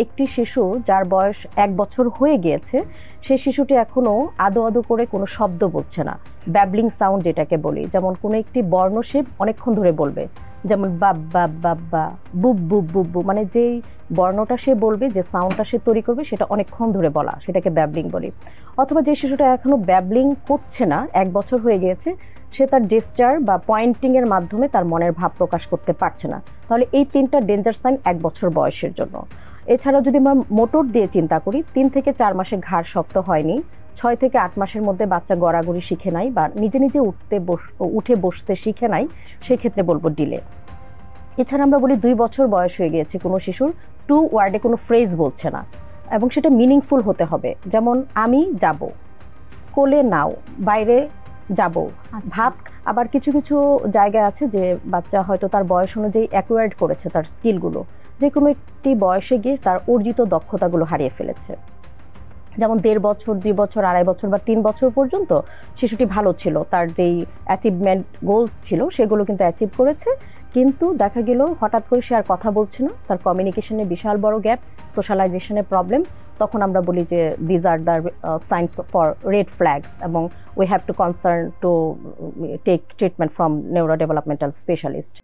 একটি শিশু যার বয়স 1 বছর হয়ে গিয়েছে সেই শিশুটি এখনো আদো আদো করে কোনো শব্দ বলছে না, ব্যাবলিং সাউন্ড যেটাকে বলি, যেমন কোনো একটি বর্ণ সে অনেকক্ষণ ধরে বলবে, যেমন বাব্বা বাব্বা, বুব বুব বুব বু, মানে যেই বর্ণটা সে বলবে, যে সাউন্ডটা সে তৈরি করবে সেটা অনেকক্ষণ ধরে বলা, সেটাকে ব্যাবলিং বলি। অথবা যে শিশুটা এখনো ব্যাবলিং করছে না, 1 বছর হয়ে গিয়েছে, সে তার জেস্চার বা পয়েন্টিং এর মাধ্যমে তার মনের ভাব প্রকাশ করতে পারছে না, তাহলে এই 3টা ডেঞ্জার সাইন 1 বছর বয়সের জন্য। এছাড়াও যদি আমরা মোটর দিয়ে চিন্তা করি, 3 থেকে 4 মাসে ঘাড় শক্ত হয়নি, 6 থেকে 8 মাসের মধ্যে বাচ্চা গড়াগড়ি শিখে নাই বা নিজে নিজে উঠে বসতে শিখে নাই, সেক্ষেত্রে বলবো ডিলে। এছাড়া আমরা বলি 2 বছর বয়স হয়ে গিয়েছে কোনো শিশুর 2 ওয়ার্ডে কোনো ফ্রেজ বলছে না, এবং সেটা মিনিংফুল হতে হবে, যেমন আমি যাব, কোলে নাও, বাইরে যাব, ভাত। আবার কিছু কিছু জায়গায় আছে যে বাচ্চা হয়তো তার বয়স অনুযায়ী অ্যাকোয়ার্ড করেছে তার স্কিলগুলো, যে কোনো একটি বয়সে গিয়ে তার অর্জিত দক্ষতাগুলো হারিয়ে ফেলেছে। যেমন 1.5 বছর, 2 বছর, 2.5 বছর বা 3 বছর পর্যন্ত শিশুটি ভালো ছিল, তার যেই অ্যাচিভমেন্ট গোলস ছিল সেগুলো কিন্তু অ্যাচিভ করেছে, কিন্তু দেখা গেল হঠাৎ করে সে আর কথা বলছে না, তার কমিউনিকেশনে বিশাল বড় গ্যাপ, সোশ্যালাইজেশনের প্রবলেম। তখন আমরা বলি যে these are the signs for red flags, এবং we have to concern to take treatment from neuro developmental specialist.